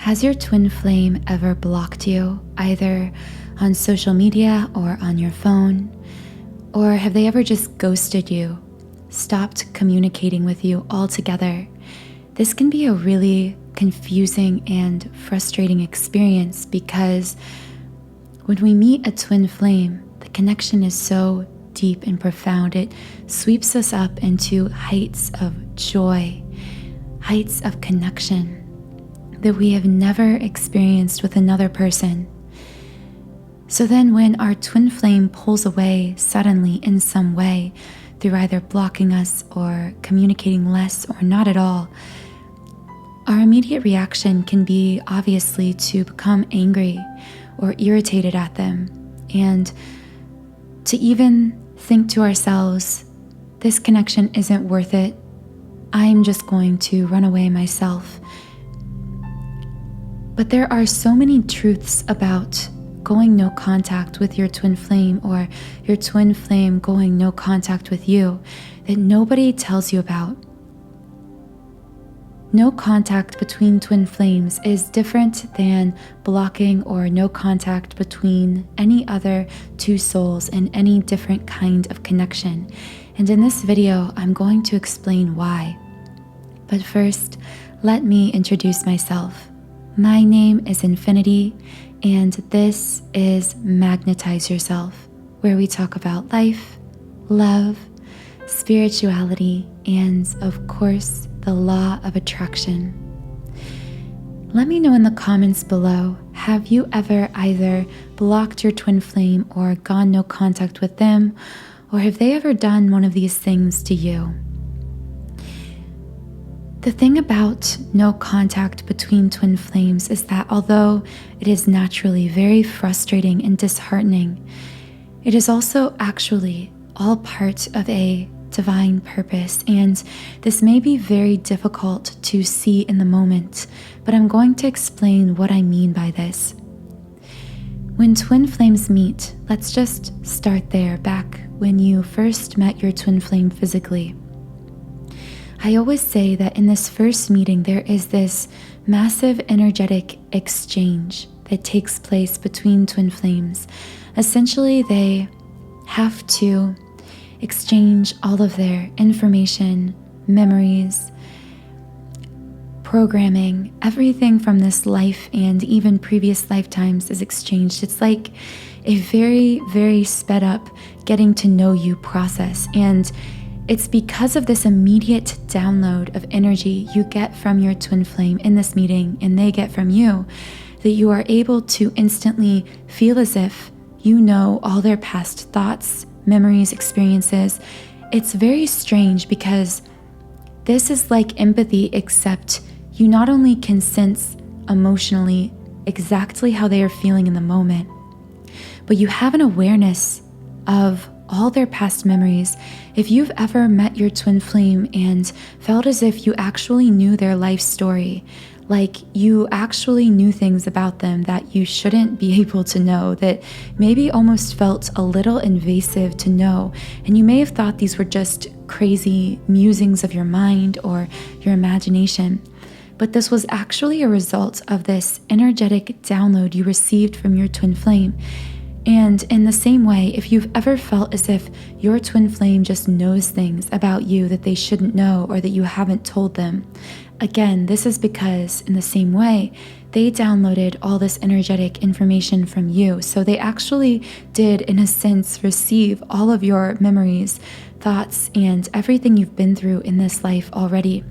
Has your twin flame ever blocked you, either on social media or on your phone? Or have they ever just ghosted you, stopped communicating with you altogether? This can be a really confusing and frustrating experience because when we meet a twin flame, the connection is so deep and profound. It sweeps us up into heights of joy, heights of connection that we have never experienced with another person. So then when our twin flame pulls away suddenly in some way, through either blocking us or communicating less or not at all, our immediate reaction can be obviously to become angry or irritated at them, and to even think to ourselves, this connection isn't worth it. I'm just going to run away myself. But there are so many truths about going no contact with your twin flame, or your twin flame going no contact with you, that nobody tells you about. No contact between twin flames is different than blocking or no contact between any other two souls in any different kind of connection. And in this video, I'm going to explain why. But first, let me introduce myself. My name is Infinity, and this is Magnetize Yourself, where we talk about life, love, spirituality, and of course, the law of attraction. Let me know in the comments below, have you ever either blocked your twin flame or gone no contact with them, or have they ever done one of these things to you? The thing about no contact between twin flames is that although it is naturally very frustrating and disheartening, it is also actually all part of a divine purpose, and this may be very difficult to see in the moment, but I'm going to explain what I mean by this. When twin flames meet, let's just start there, back when you first met your twin flame physically. I always say that in this first meeting, there is this massive energetic exchange that takes place between twin flames. Essentially, they have to exchange all of their information, memories, programming, everything from this life and even previous lifetimes is exchanged. It's like a very, very sped up getting to know you process. And it's because of this immediate download of energy you get from your twin flame in this meeting and they get from you, that you are able to instantly feel as if you know all their past thoughts, memories, experiences. It's very strange because this is like empathy, except you not only can sense emotionally exactly how they are feeling in the moment, but you have an awareness of all their past memories. If you've ever met your twin flame and felt as if you actually knew their life story, like you actually knew things about them that you shouldn't be able to know, that maybe almost felt a little invasive to know, and you may have thought these were just crazy musings of your mind or your imagination, but this was actually a result of this energetic download you received from your twin flame. And in the same way, if you've ever felt as if your twin flame just knows things about you that they shouldn't know or that you haven't told them, again, this is because in the same way, they downloaded all this energetic information from you. So they actually did, in a sense, receive all of your memories, thoughts, and everything you've been through in this life already.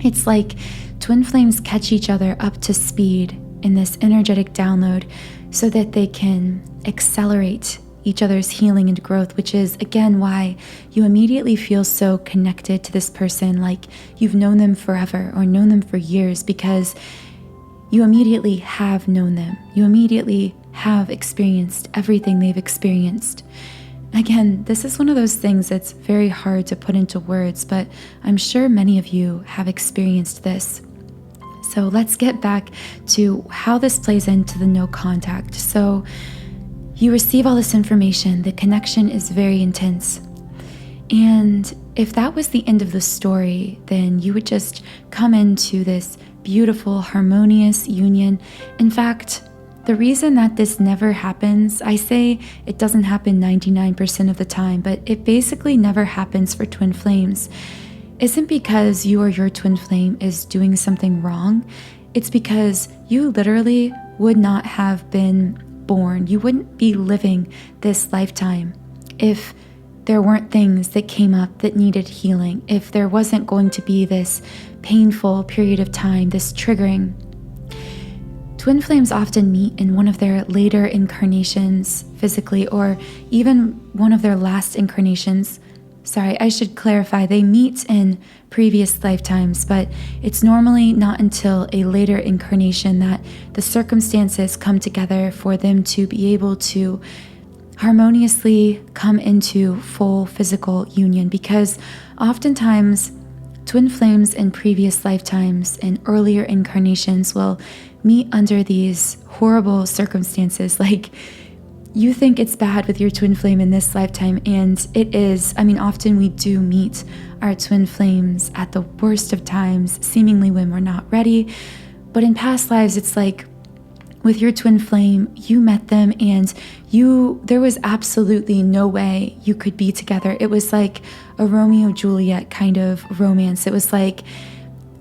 It's like twin flames catch each other up to speed in this energetic download so that they can accelerate each other's healing and growth, which is again why you immediately feel so connected to this person, like you've known them forever or known them for years, because you immediately have known them. You immediately have experienced everything they've experienced. Again, this is one of those things that's very hard to put into words, but I'm sure many of you have experienced this. So let's get back to how this plays into the no contact. So you receive all this information, the connection is very intense. And if that was the end of the story, then you would just come into this beautiful, harmonious union. In fact, the reason that this never happens, I say it doesn't happen 99% of the time, but it basically never happens for twin flames, isn't because you or your twin flame is doing something wrong. It's because you literally would not have been born. You wouldn't be living this lifetime if there weren't things that came up that needed healing, if there wasn't going to be this painful period of time, this triggering. Twin flames often meet in one of their later incarnations physically, or even one of their last incarnations. Sorry, I should clarify, they meet in previous lifetimes, but it's normally not until a later incarnation that the circumstances come together for them to be able to harmoniously come into full physical union, because oftentimes twin flames in previous lifetimes and earlier incarnations will meet under these horrible circumstances. Like, you think it's bad with your twin flame in this lifetime, and it is. I mean, often we do meet our twin flames at the worst of times, seemingly when we're not ready. But in past lives, it's like with your twin flame, you met them and there was absolutely no way you could be together. It was like a Romeo-Juliet kind of romance. It was like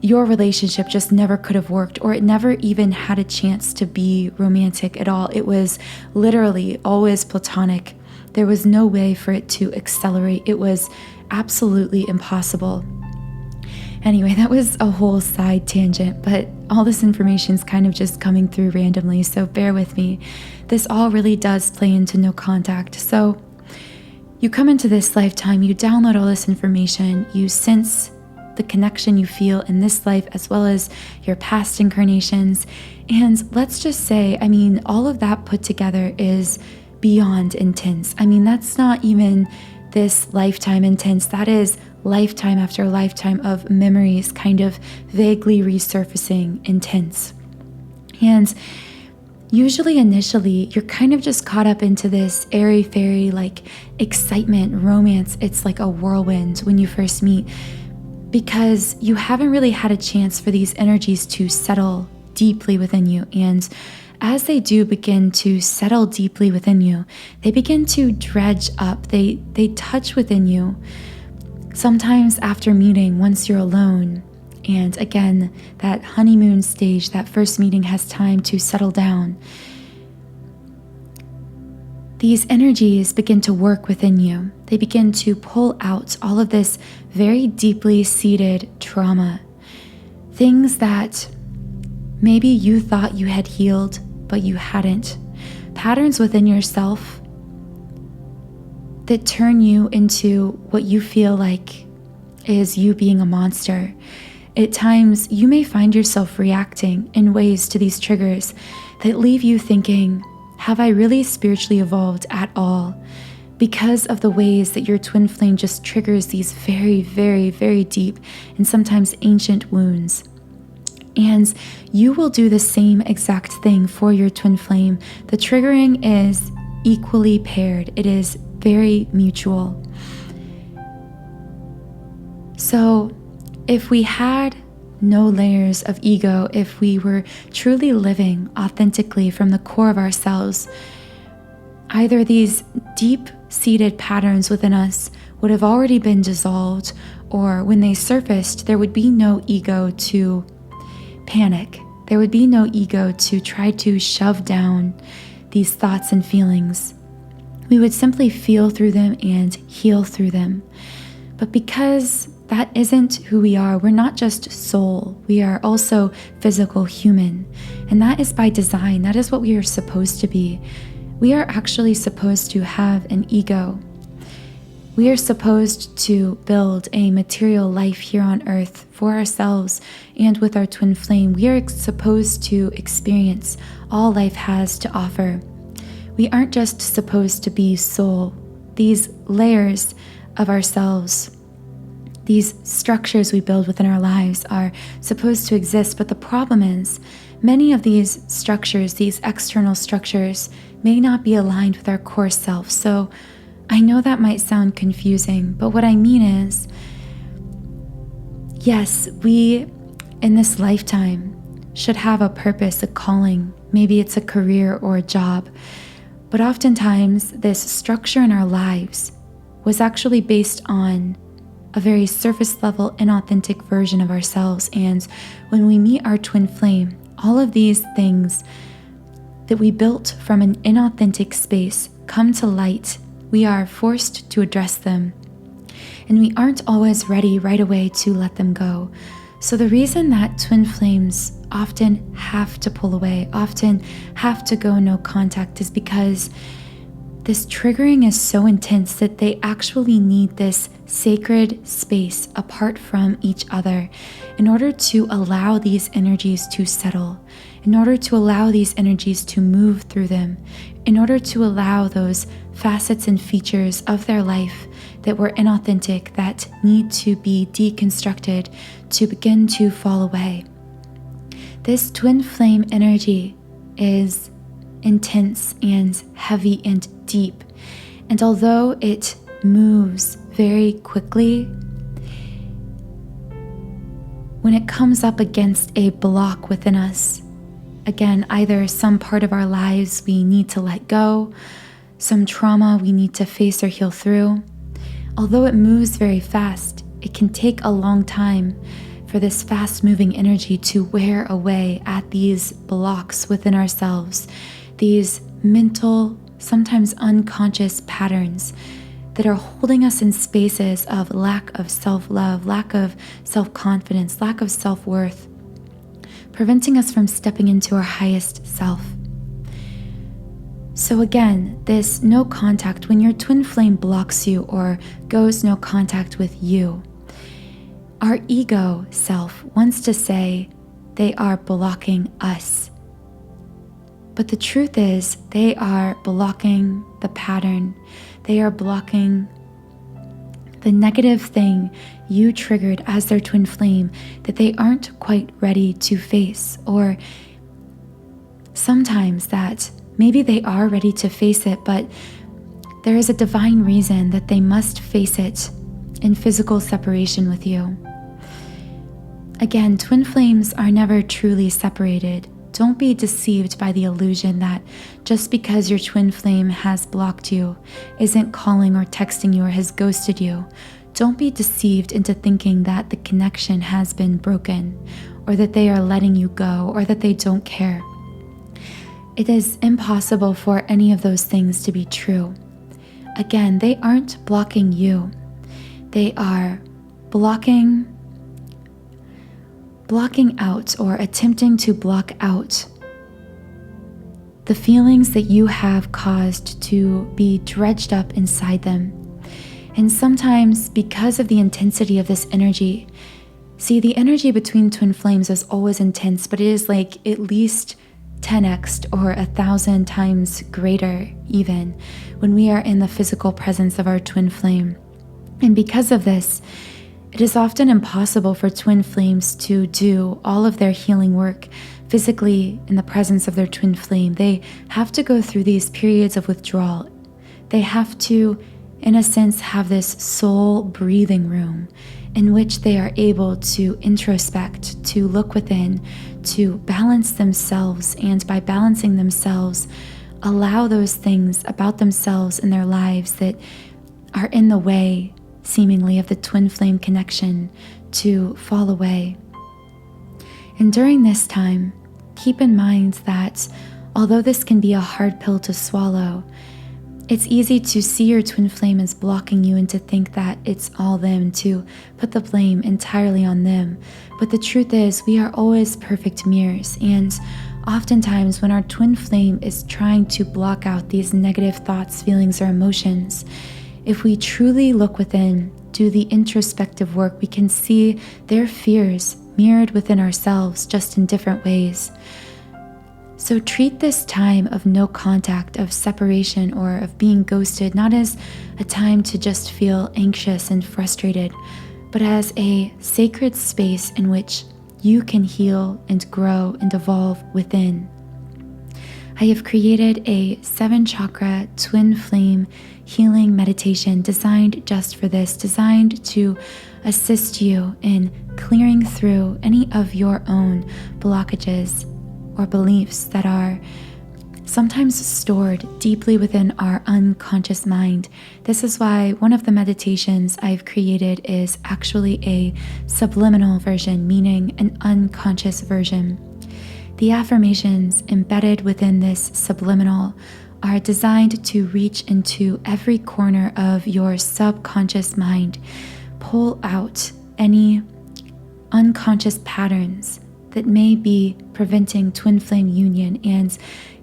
your relationship just never could have worked, or it never even had a chance to be romantic at all. It was literally always platonic. There was no way for it to accelerate. It was absolutely impossible. Anyway, that was a whole side tangent, but all this information is kind of just coming through randomly, so bear with me. This all really does play into no contact. So you come into this lifetime, you download all this information, you sense the connection you feel in this life as well as your past incarnations. And let's just say, I mean, all of that put together is beyond intense. I mean, that's not even this lifetime intense. That is lifetime after lifetime of memories kind of vaguely resurfacing intense. And usually initially, you're kind of just caught up into this airy-fairy like excitement, romance. It's like a whirlwind when you first meet, because you haven't really had a chance for these energies to settle deeply within you. And as they do begin to settle deeply within you, they begin to dredge up. They touch within you. Sometimes after meeting, once you're alone, and again, that honeymoon stage, that first meeting has time to settle down, these energies begin to work within you. They begin to pull out all of this very deeply seated trauma. Things that maybe you thought you had healed, but you hadn't. Patterns within yourself that turn you into what you feel like is you being a monster. At times, you may find yourself reacting in ways to these triggers that leave you thinking, have I really spiritually evolved at all? Because of the ways that your twin flame just triggers these very, very, very deep and sometimes ancient wounds. And you will do the same exact thing for your twin flame. The triggering is equally paired. It is very mutual. So if we had no layers of ego, if we were truly living authentically from the core of ourselves, either these deep-seated patterns within us would have already been dissolved, or when they surfaced, there would be no ego to panic. There would be no ego to try to shove down these thoughts and feelings. We would simply feel through them and heal through them. But because that isn't who we are, we're not just soul, we are also physical human. And that is by design. That is what we are supposed to be. We are actually supposed to have an ego. We are supposed to build a material life here on earth for ourselves and with our twin flame. We are supposed to experience all life has to offer. We aren't just supposed to be soul. These layers of ourselves, these structures we build within our lives are supposed to exist, but the problem is many of these structures, these external structures, may not be aligned with our core self. So I know that might sound confusing, but what I mean is, yes, we in this lifetime should have a purpose, a calling. Maybe it's a career or a job. But oftentimes, this structure in our lives was actually based on a very surface level, inauthentic version of ourselves. And when we meet our twin flame, all of these things that we built from an inauthentic space come to light. We are forced to address them, and we aren't always ready right away to let them go. So the reason that twin flames often have to pull away, often have to go no contact, is because this triggering is so intense that they actually need this sacred space apart from each other in order to allow these energies to settle, in order to allow these energies to move through them, in order to allow those facets and features of their life that were inauthentic, that need to be deconstructed, to begin to fall away. This twin flame energy is intense and heavy and deep. And although it moves very quickly, when it comes up against a block within us, again, either some part of our lives we need to let go, some trauma we need to face or heal through, although it moves very fast, it can take a long time for this fast-moving energy to wear away at these blocks within ourselves, these mental, sometimes unconscious patterns that are holding us in spaces of lack of self-love, lack of self-confidence, lack of self-worth, preventing us from stepping into our highest self. So again, this no contact, when your twin flame blocks you or goes no contact with you, our ego self wants to say they are blocking us. But the truth is, they are blocking the pattern. They are blocking the negative thing you triggered as their twin flame that they aren't quite ready to face. Or sometimes that maybe they are ready to face it, but there is a divine reason that they must face it in physical separation with you. Again, twin flames are never truly separated. Don't be deceived by the illusion that just because your twin flame has blocked you, isn't calling or texting you, or has ghosted you, don't be deceived into thinking that the connection has been broken, or that they are letting you go, or that they don't care. It is impossible for any of those things to be true. Again, they aren't blocking you. They are blocking out, or attempting to block out, the feelings that you have caused to be dredged up inside them. And sometimes, because of the intensity of this energy, see, the energy between twin flames is always intense, but it is like at least 10x or 1,000 times greater even when we are in the physical presence of our twin flame. And because of this, it is often impossible for twin flames to do all of their healing work physically in the presence of their twin flame. They have to go through these periods of withdrawal. They have to, in a sense, have this soul breathing room in which they are able to introspect, to look within, to balance themselves, and by balancing themselves, allow those things about themselves in their lives that are in the way, seemingly, of the twin flame connection to fall away. And during this time, keep in mind that although this can be a hard pill to swallow, it's easy to see your twin flame as blocking you and to think that it's all them, to put the blame entirely on them. But the truth is, we are always perfect mirrors, and oftentimes when our twin flame is trying to block out these negative thoughts, feelings, or emotions, if we truly look within, do the introspective work, we can see their fears mirrored within ourselves, just in different ways. So treat this time of no contact, of separation, or of being ghosted, not as a time to just feel anxious and frustrated, but as a sacred space in which you can heal and grow and evolve within. I have created a 7-chakra twin flame healing meditation designed just for this, designed to assist you in clearing through any of your own blockages or beliefs that are sometimes stored deeply within our unconscious mind. This is why one of the meditations I've created is actually a subliminal version, meaning an unconscious version. The affirmations embedded within this subliminal are designed to reach into every corner of your subconscious mind, pull out any unconscious patterns that may be preventing twin flame union, and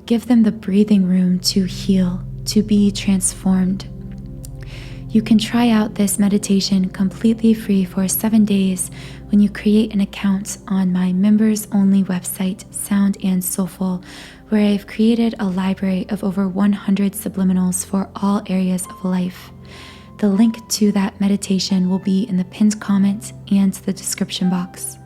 give them the breathing room to heal, to be transformed. You can try out this meditation completely free for 7 days when you create an account on my members-only website, Sound and Soulful, where I've created a library of over 100 subliminals for all areas of life. The link to that meditation will be in the pinned comment and the description box.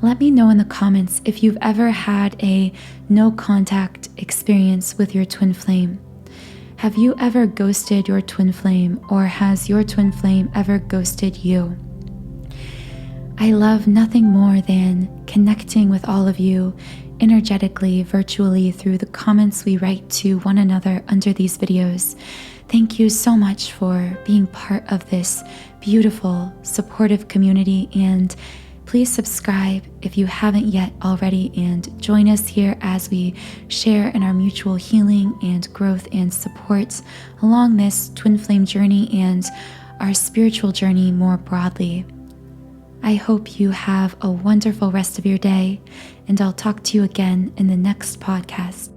Let me know in the comments if you've ever had a no-contact experience with your twin flame. Have you ever ghosted your twin flame, or has your twin flame ever ghosted you? I love nothing more than connecting with all of you energetically, virtually, through the comments we write to one another under these videos. Thank you so much for being part of this beautiful, supportive community, and please subscribe if you haven't yet already, and join us here as we share in our mutual healing and growth and support along this twin flame journey and our spiritual journey more broadly. I hope you have a wonderful rest of your day, and I'll talk to you again in the next podcast.